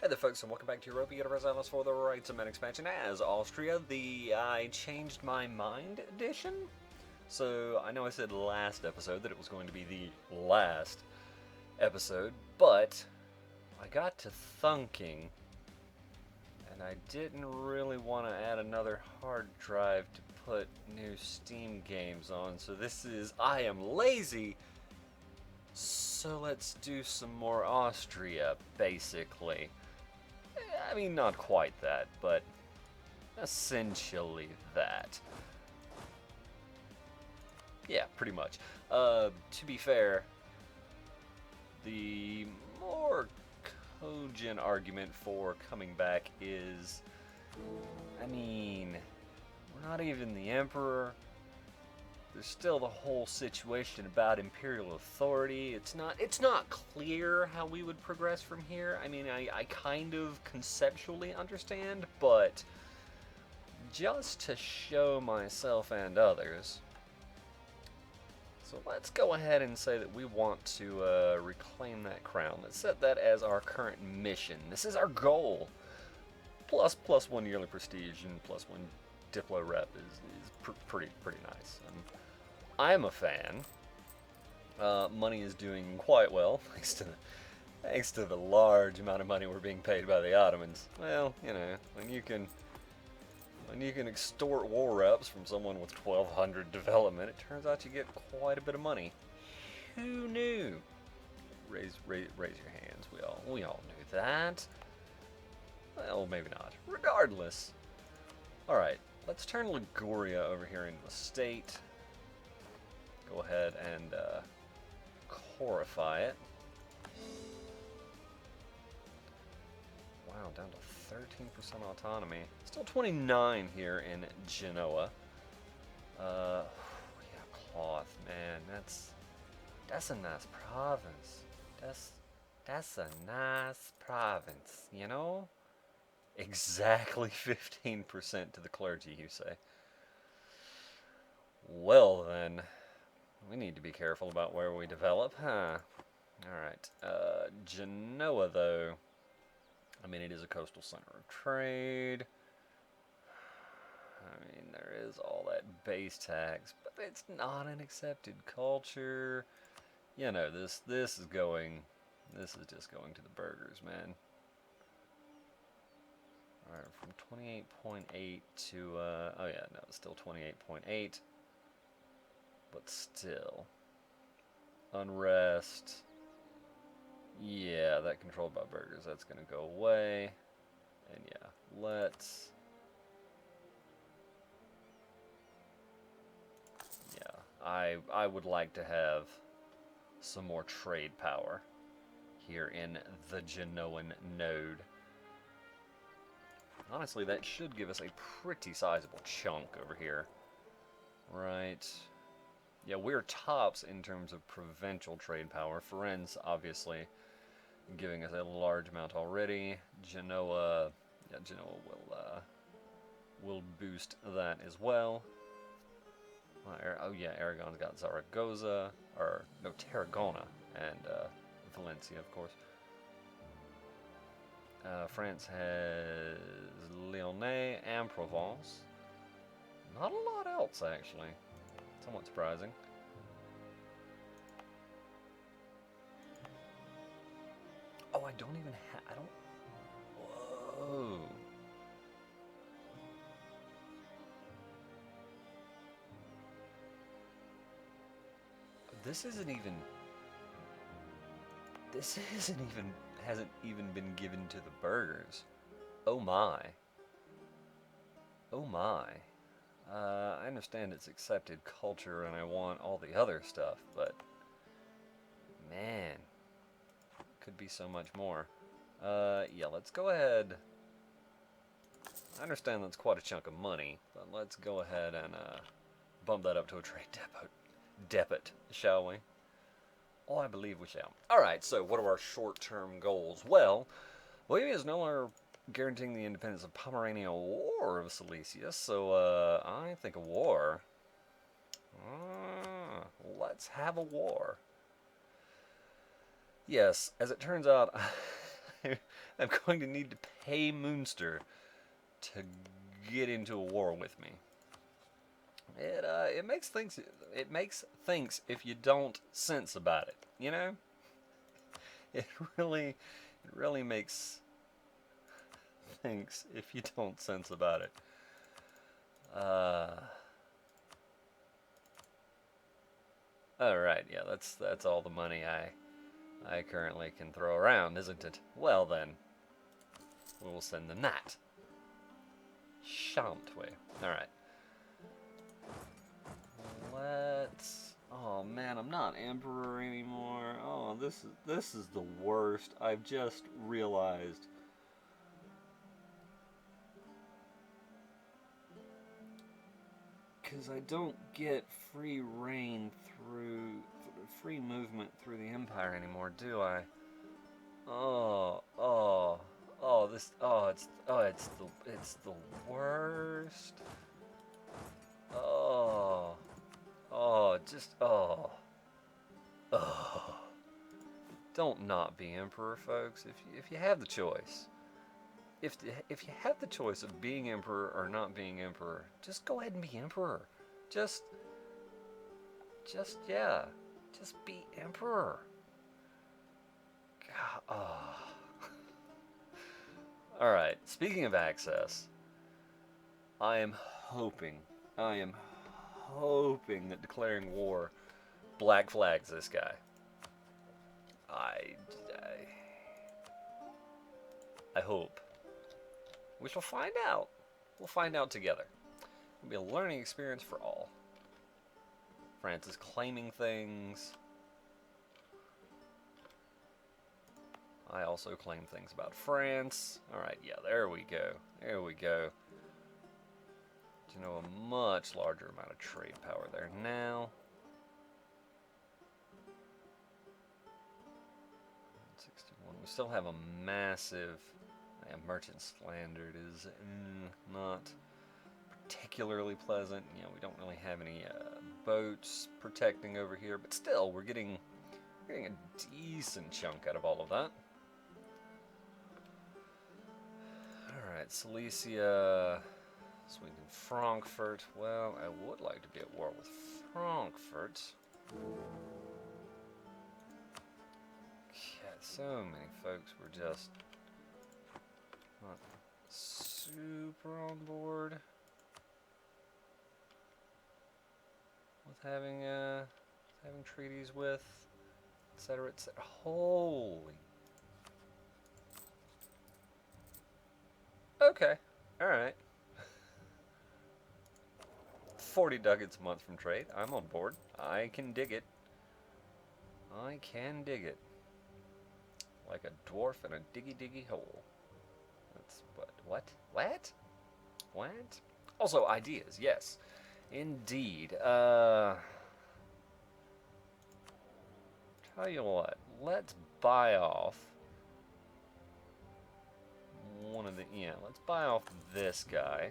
Hey there folks, and welcome back to Europa Universalis for the Rights of Man expansion as Austria, the I Changed My Mind edition. So, I know I said last episode that it was going to be the last episode, but I got to thinking, and I didn't really want to add another hard drive to put new Steam games on, so this is I am lazy, so let's do some more Austria, basically. I mean, not quite that, but essentially that. Yeah, pretty much. To be fair, the more cogent argument for coming back is, I mean, we're not even the Emperor. There's still the whole situation about imperial authority. It's not clear how we would progress from here. I mean, I kind of conceptually understand, but just to show myself and others. So let's go ahead and say that we want to reclaim that crown. Let's set that as our current mission. This is our goal. Plus 1 yearly prestige and plus 1 Diplo rep is pretty nice. I'm a fan. Money is doing quite well, thanks to the large amount of money we're being paid by the Ottomans. Well, you know, when you can extort war reps from someone with 1,200 development, it turns out you get quite a bit of money. Who knew? Raise your hands. We all knew that. Well, maybe not. Regardless. All right, let's turn Liguria over here into a state. Go ahead and chorify it. Wow, down to 13% autonomy. Still 29 here in Genoa. Yeah, cloth, man. That's a nice province. That's a nice province, you know? Exactly 15% to the clergy, you say. Well then. We need to be careful about where we develop, huh? Alright, Genoa, though. I mean, it is a coastal center of trade. I mean, there is all that base tax, but it's not an accepted culture. You know, this is just going to the burgers, man. Alright, from 28.8 to, oh yeah, no, it's still 28.8. But still. Unrest. Yeah, that controlled by burgers, that's going to go away. And yeah, let's... Yeah, I would like to have some more trade power here in the Genoan node. Honestly, that should give us a pretty sizable chunk over here. Right... Yeah, we're tops in terms of provincial trade power. Firenze, obviously, giving us a large amount already. Genoa, yeah, Genoa will boost that as well. Oh yeah, Aragon's got Zaragoza, or no, Tarragona, and Valencia, of course. France has Lyonnais and Provence. Not a lot else, actually. Somewhat surprising. Oh, I don't even have... I don't... Whoa. This isn't even... hasn't even been given to the burgers. Oh my. Oh my. I understand it's accepted culture and I want all the other stuff, but man, could be so much more. Yeah, let's go ahead. I understand that's quite a chunk of money, but let's go ahead and bump that up to a trade debit, shall we? Oh, I believe we shall. Alright, so what are our short-term goals? Well, Bohemia is no longer guaranteeing the independence of Pomerania or of Silesia, so I think a war. Let's have a war. Yes, as it turns out, I'm going to need to pay Moonster to get into a war with me. It makes things if you don't sense about it, you know? It really makes things if you don't sense about it. All right, yeah, that's all the money I currently can throw around, isn't it? Well then, we will send them that. Shan't we? All right. Let's. Oh man, I'm not emperor anymore. Oh, this is the worst. I've just realized. Because I don't get free reign free movement through the empire anymore, do I? It's the worst. Oh. Don't not be emperor, folks. If you have the choice, if you have the choice of being emperor or not being emperor, just go ahead and be emperor. Just be emperor. God, oh. All right. Speaking of access, I am hoping that declaring war black flags this guy. I hope. We shall find out. We'll find out together. It'll be a learning experience for all. France is claiming things. I also claim things about France. Alright, yeah, there we go. There we go. You know, a much larger amount of trade power there now. 61. We still have a massive... merchant slander is not particularly pleasant. You know, we don't really have any boats protecting over here, but still, we're getting a decent chunk out of all of that. Alright, Silesia, Sweden, Frankfurt. Well, I would like to be at war with Frankfurt. God, so many folks were just not super on board with having treaties with, etc., etc. Holy. Okay. All right. 40 ducats a month from trade. I'm on board. I can dig it. I can dig it. Like a dwarf in a diggy hole. That's what? What? Also, ideas, yes. Indeed. Tell you what, let's buy off let's buy off this guy.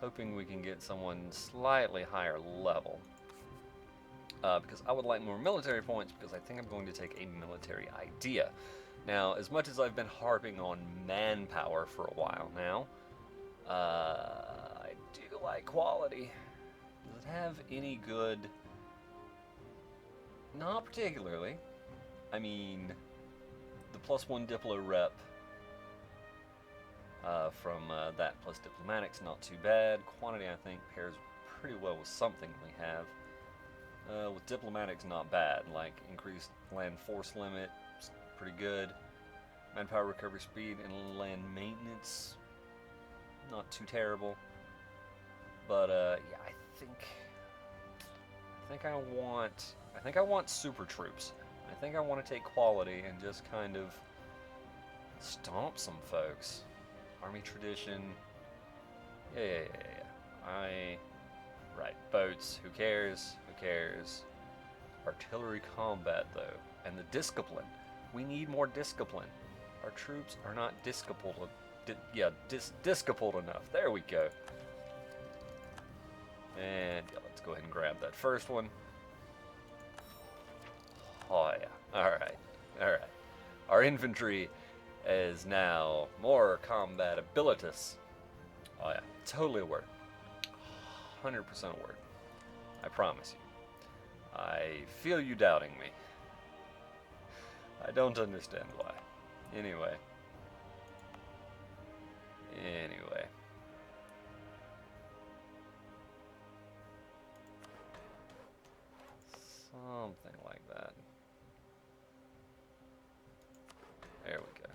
Hoping we can get someone slightly higher level. Because I would like more military points, because I think I'm going to take a military idea. Now, as much as I've been harping on manpower for a while now, I do like quality. Does it have any good? Not particularly. I mean, the +1 Diplo rep from that plus diplomatics, not too bad. Quantity, I think, pairs pretty well with something we have. With diplomatics, not bad. Like, increased land force limit, pretty good. Manpower recovery speed and land maintenance, not too terrible. But yeah, I think I want super troops. I think I want to take quality and just kind of stomp some folks. Army tradition. Yeah. Right, boats. Who cares? Artillery combat, though, and the discipline. We need more discipline. Our troops are not disciplined. Disciplined enough. There we go. And yeah, let's go ahead and grab that first one. Oh yeah. All right. Our infantry is now more combat abilitas. Oh yeah, totally a word. 100% a word. I promise you. I feel you doubting me. I don't understand why. Anyway. Something like that. There we go.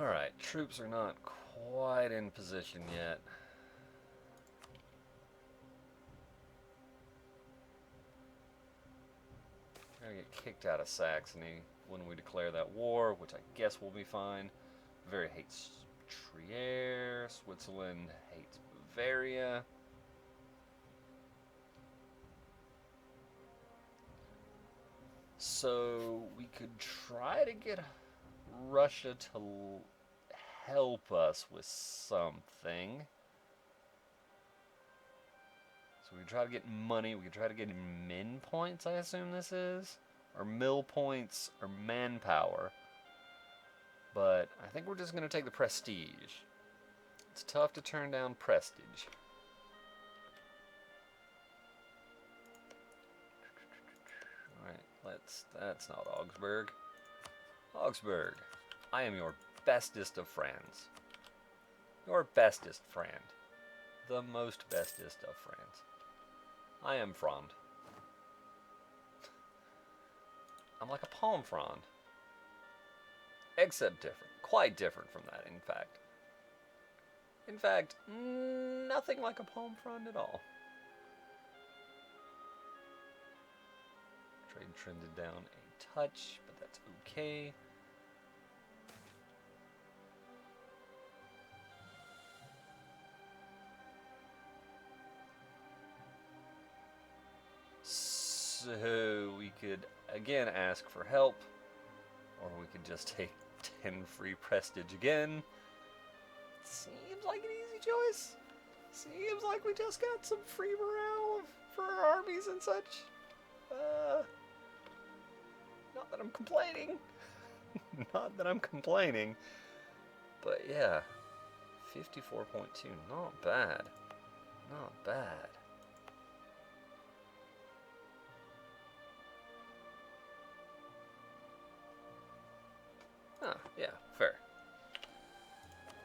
Alright, troops are not quite in position yet. We're gonna get kicked out of Saxony when we declare that war, which I guess will be fine. Bavaria hates Trier. Switzerland hates Bavaria. So we could try to get Russia to help us with something. So we could try to get money. We could try to get min points, I assume this is. Or mill points, or manpower. But I think we're just going to take the prestige. It's tough to turn down prestige. Alright, that's not Augsburg. Augsburg, I am your bestest of friends. Your bestest friend. The most bestest of friends. I am frond. I'm like a palm frond. Except different. Quite different from that, in fact. In fact, nothing like a palm frond at all. Trade trended down a touch, but that's okay. So we could again ask for help, or we could just take 10 free prestige again. Seems like an easy choice. Seems like we just got some free morale for our armies and such. Not that I'm complaining. Not that I'm complaining. But yeah, 54.2, not bad. Not bad. Ah, yeah, fair.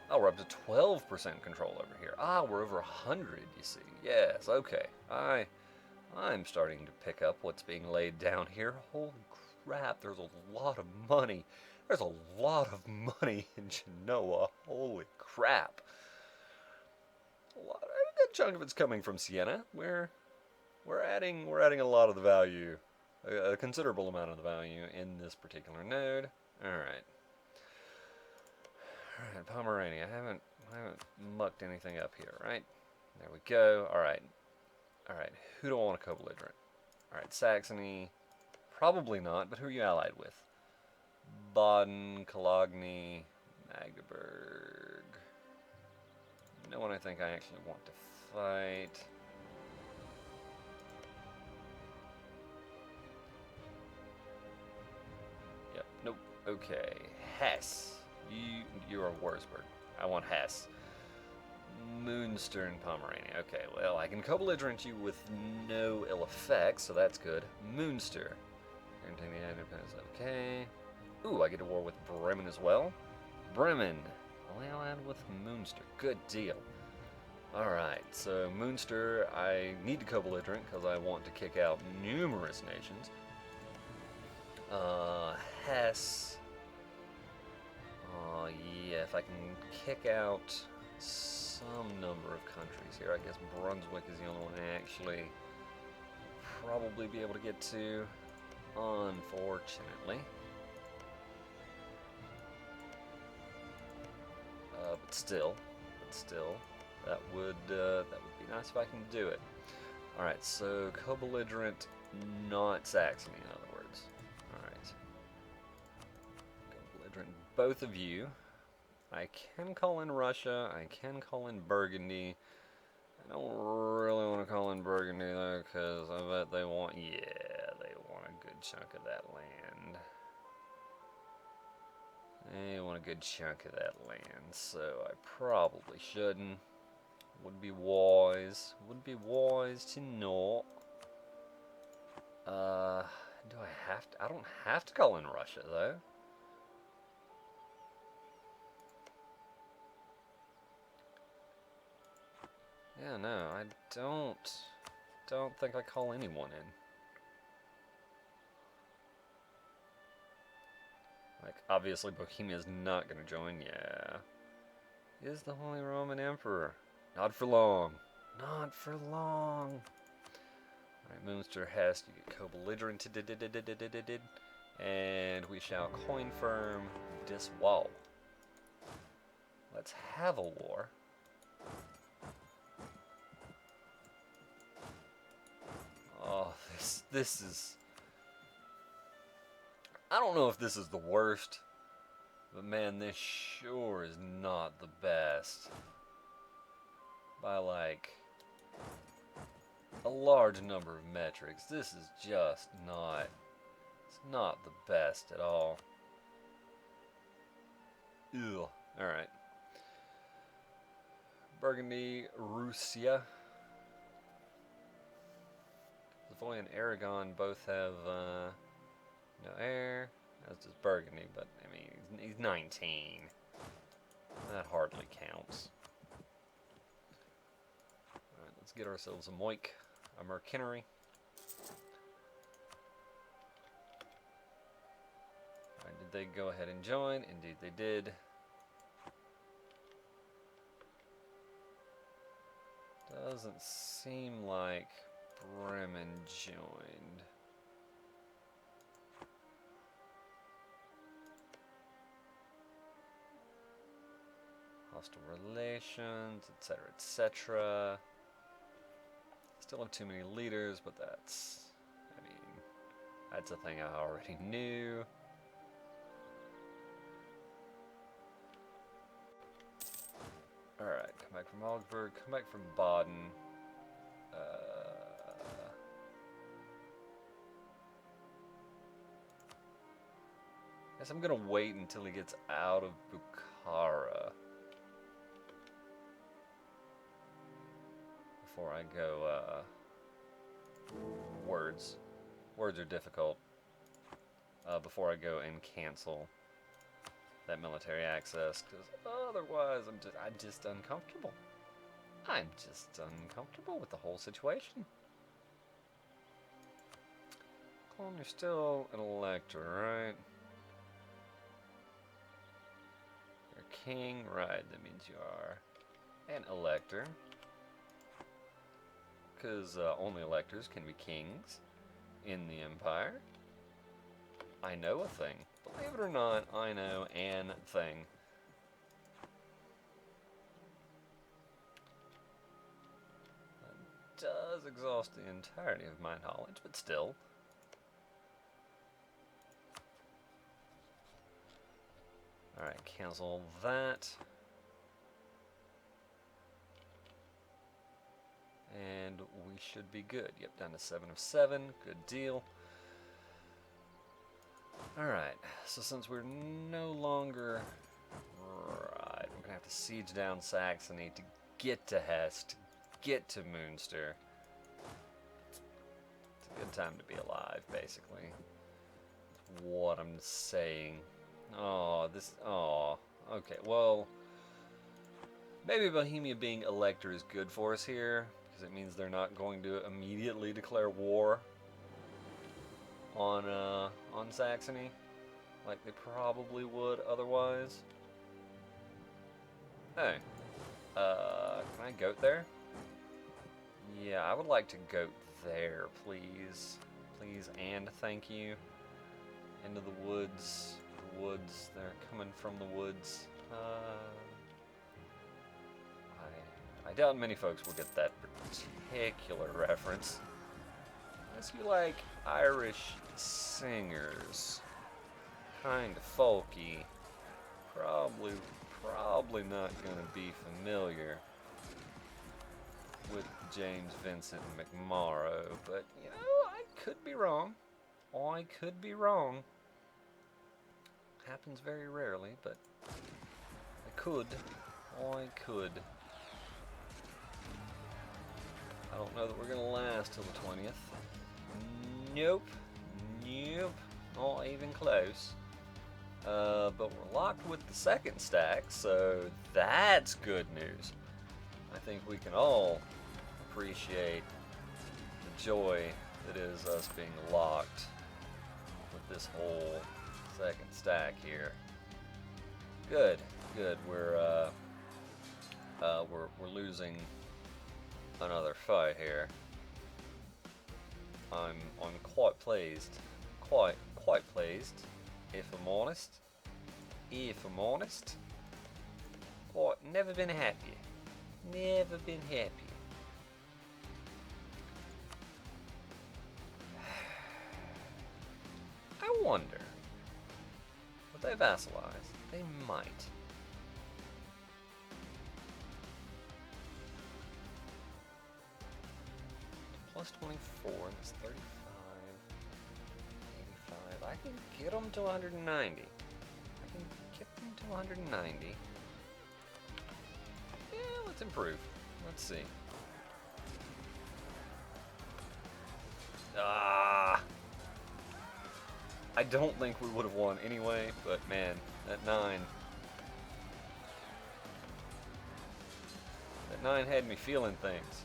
Oh, we're up to 12% control over here. Ah, we're over 100, you see. Yes, okay. I'm starting to pick up what's being laid down here. Holy crap, there's a lot of money. There's a lot of money in Genoa. Holy crap. A good chunk of it's coming from Siena. We're adding a lot of the value, a considerable amount of the value in this particular node. Alright. Alright, Pomerania. I haven't mucked anything up here, right? There we go. Alright. Alright, who do I want to co-belligerent? Alright, Saxony. Probably not, but who are you allied with? Baden, Cologne, Magdeburg. No one I think I actually want to fight. Yep, nope. Okay, Hesse. You're Wurzburg. I want Hesse. Munster and Pomerania. Okay, well, I can co-belligerent you with no ill effects, so that's good. Munster. Guaranteeing the independence. Okay. Ooh, I get a war with Bremen as well. Bremen. I'll add with Munster. Good deal. Alright, so Munster, I need to co-belligerent because I want to kick out numerous nations. Hesse. Oh, yeah, if I can kick out some number of countries here. I guess Brunswick is the only one I actually probably be able to get to, unfortunately. But still, that would be nice if I can do it. All right, so co-belligerent, not Saxony, in other words. All right, co-belligerent, both of you. I can call in Russia. I can call in Burgundy. I don't really want to call in Burgundy though, because I bet they want, yeah, they want a good chunk of that land. I want a good chunk of that land, so I probably shouldn't. Would be wise to not. Do I have to? I don't have to call in Russia, though. Yeah, no, I don't think I call anyone in. Like, obviously Bohemia's not gonna join, yeah. He is the Holy Roman Emperor. Not for long. Not for long. Alright, Moonster, Hest, you get co-belligerent. And we shall coin firm this wall. Let's have a war. Oh, this is... I don't know if this is the worst, but man, this sure is not the best. By like a large number of metrics, this is just not, it's not the best at all. Ew. Alright. Burgundy, Russia. Savoy and Aragon both have no heir, as does Burgundy, but I mean, he's 19. That hardly counts. Alright, let's get ourselves a moik, a mercenary. Alright, did they go ahead and join? Indeed they did. Doesn't seem like Bremen joined. Hostile relations, etc., etc. Still have too many leaders, but that's, I mean, that's a thing I already knew. Alright, come back from Augsburg, come back from Baden. Guess I'm gonna wait until he gets out of Bukhara before I go, words. Words are difficult. Before I go and cancel that military access, because otherwise I'm just uncomfortable. I'm just uncomfortable with the whole situation. Clone, you're still an elector, right? You're a king, right? That means you are an elector. Because only electors can be kings in the Empire. I know a thing. Believe it or not, I know an thing. That does exhaust the entirety of my knowledge, but still. Alright, cancel that. And we should be good. Yep, down to 7 of 7. Good deal. Alright, so since we're no longer... Right, we're going to have to siege down Saxony to get to Hesse, to get to Münster. It's a good time to be alive, basically. That's what I'm saying. Oh, okay, well... Maybe Bohemia being elector is good for us here, because it means they're not going to immediately declare war on Saxony, like they probably would otherwise. Hey, can I goat there? Yeah, I would like to goat there, please. Please and thank you. Into the woods. The woods, they're coming from the woods. I doubt many folks will get that particular reference. Unless you like Irish singers. Kind of folky. Probably not going to be familiar with James Vincent McMorrow, but you know, I could be wrong. I could be wrong. happens very rarely, but I could. I could. I don't know that we're gonna last till the 20th. Nope. Nope. Not even close. But we're locked with the second stack, so that's good news. I think we can all appreciate the joy that is us being locked with this whole second stack here. Good, good. We're losing another fight here. I'm quite pleased. Quite pleased, if I'm honest. Quite never been happier. Never been happier. I wonder, would they vassalize? They might. Plus 24, that's 35, 85. I can get them to 190. I can get them to 190. Yeah, let's improve. Let's see. I don't think we would have won anyway, but man, that 9 had me feeling things.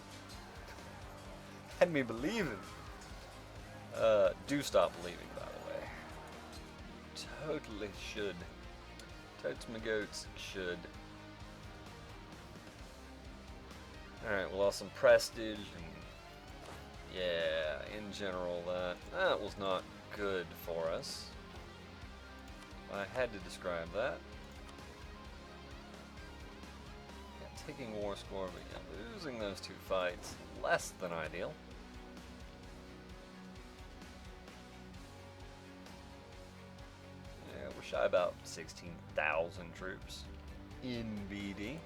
Had me believing. Do stop believing, by the way. Totally should. Totes my goats should. Alright, we lost some prestige, and yeah, in general, that was not good for us. I had to describe that. Yeah, taking war score, but yeah, losing those 2 fights, less than ideal. Yeah, we're shy about 16,000 troops in BD.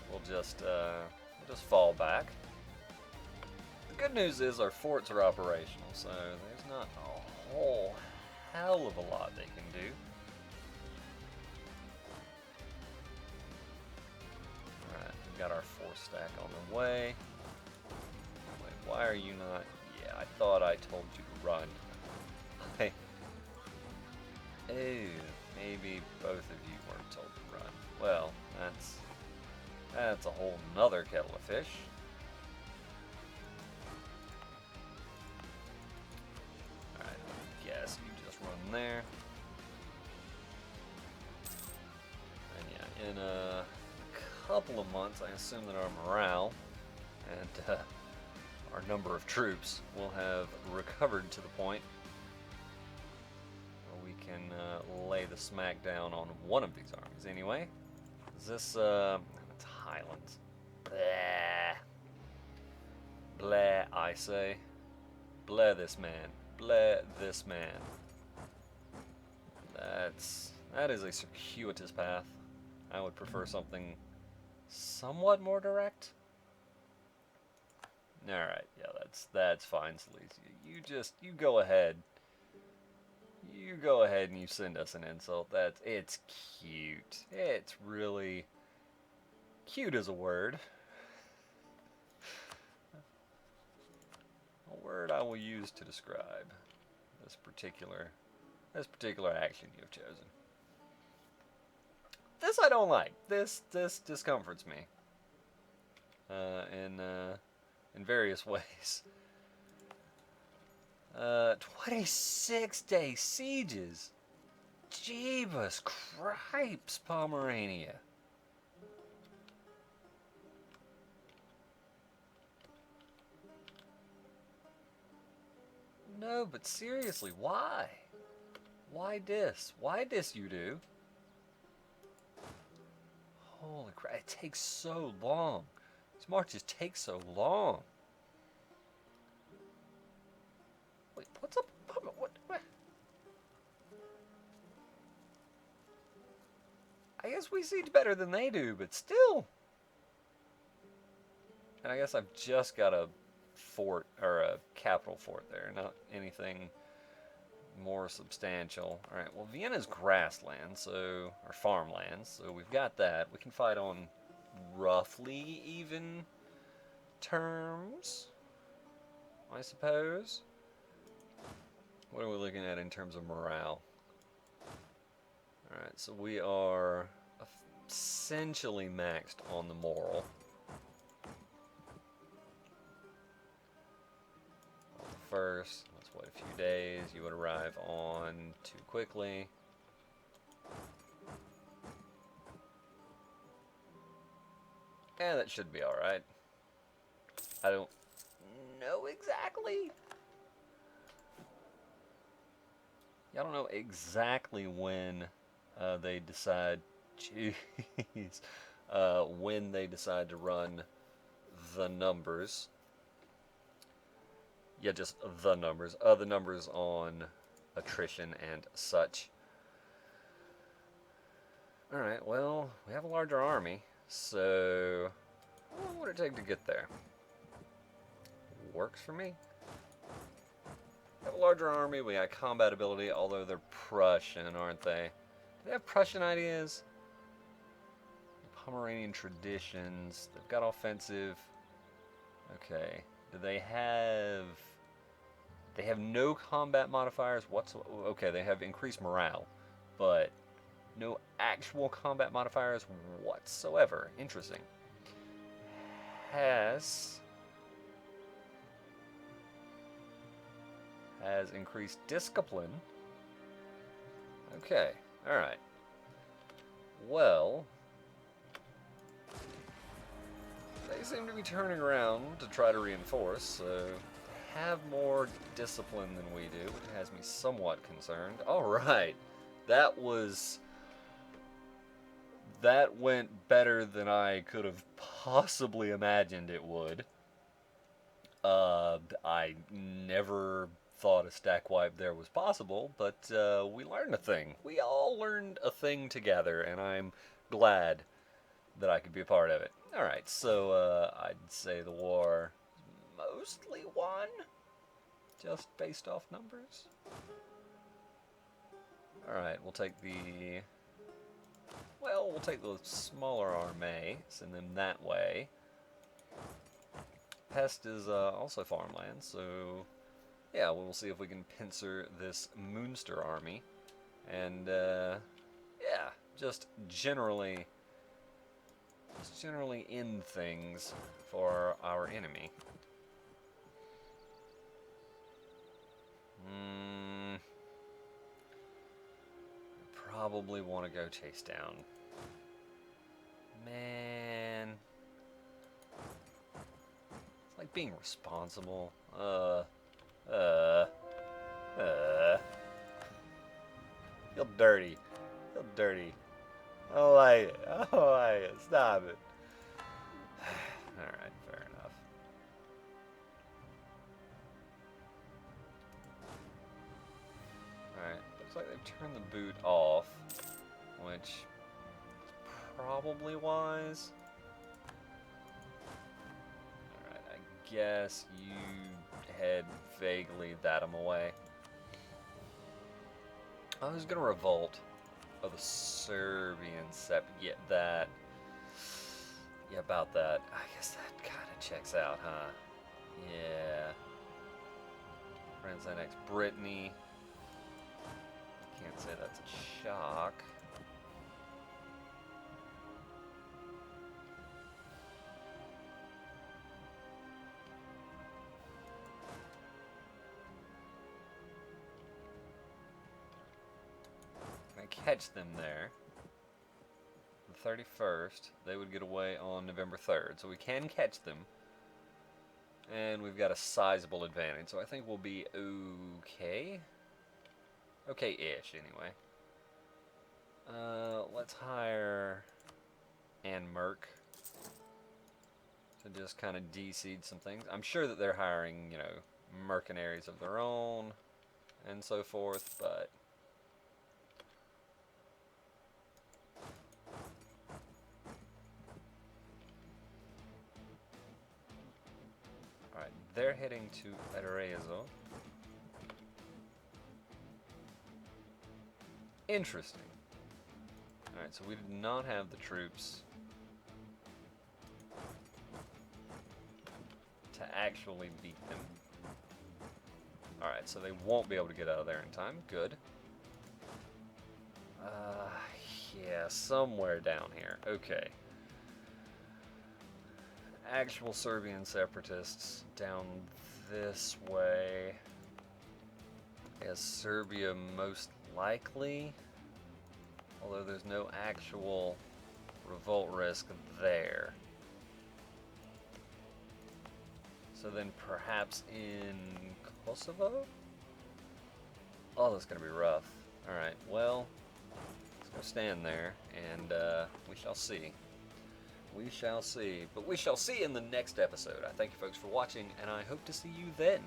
We'll just fall back. The good news is our forts are operational, so there's not a whole hell of a lot they can do. Alright, we got our 4 stack on the way. Wait, why are you not? Yeah, I thought I told you to run. Hey. Oh, maybe both of you weren't told to run. Well, that's a whole nother kettle of fish. Alright, I guess you just run there. And yeah, in a couple of months, I assume that our morale and our number of troops will have recovered to the point where we can lay the smack down on one of these armies. Anyway, is this it's Highlands. Blah. Blah, I say. Blah this man. Blah this man. That is a circuitous path. I would prefer something somewhat more direct. Alright, yeah, that's fine, Sleazy. You go ahead. You go ahead and you send us an insult. It's cute. It's really cute as a word. A word I will use to describe this particular action you have chosen. This I don't like. This discomforts me. In various ways. 26-day sieges. Jeebus cripes, Pomerania. No, but seriously, why? Why this? Why this you do? Holy crap, it takes so long. These marches take so long. Wait, what's up? What? I guess we siege better than they do, but still. And I guess I've just got a fort or a capital fort there, not anything more substantial. All right, well, Vienna's grassland, so, or farmland, so we've got that. We can fight on roughly even terms, I suppose. What are we looking at in terms of morale? Alright, so we are essentially maxed on the moral. On the first, let's wait a few days. You would arrive on too quickly. Yeah, that should be alright. I don't know exactly. I don't know exactly when they decide, jeez, when they decide to run the numbers. Yeah, just the numbers. The numbers on attrition and such. Alright, well, we have a larger army, so how long would it take to get there? Works for me. We have a larger army, we got combat ability, although they're Prussian, aren't they? Do they have Prussian ideas? Pomeranian traditions. They've got offensive. Okay. Do they have... They have no combat modifiers whatsoever. Okay, they have increased morale, but no actual combat modifiers whatsoever. Interesting. Hesse has increased discipline. Okay, alright. Well, they seem to be turning around to try to reinforce, so they have more discipline than we do, which has me somewhat concerned. Alright, that went better than I could have possibly imagined it would. I never thought a stack wipe there was possible, but we learned a thing. We all learned a thing together, and I'm glad that I could be a part of it. Alright, so I'd say the war mostly won, just based off numbers. Alright, we'll take the smaller army, send them that way. Pest is also farmland, so yeah, we'll see if we can pincer this Münster army. And yeah, just generally end things for our enemy. Probably want to go chase down. Man. It's like being responsible. Feel dirty. Feel dirty. Oh, I stop it. Alright, fair enough. Alright, looks like they've turned the boot off, which is probably wise. Alright, I guess you head vaguely that away. I was gonna revolt. Oh, the Serbian Sep. Yeah, that. Yeah, about that. I guess that kind of checks out, huh? Yeah. France annex Brittany. Can't say that's a shock. Catch them there. The 31st, they would get away on November 3rd, so we can catch them. And we've got a sizable advantage, so I think we'll be okay. Okay-ish, anyway. Let's hire Ann Merck to just kind of de-seed some things. I'm sure that they're hiring, you know, mercenaries of their own and so forth, but they're heading to Arezzo. Interesting. Alright, so we did not have the troops to actually beat them. Alright, so they won't be able to get out of there in time. Good. Yeah, somewhere down here. Okay. Actual Serbian separatists down this way. Is Serbia most likely? Although there's no actual revolt risk there. So then perhaps in Kosovo? Oh, that's going to be rough. Alright, well, let's go stand there, and we shall see. We shall see. But we shall see in the next episode. I thank you folks for watching, and I hope to see you then.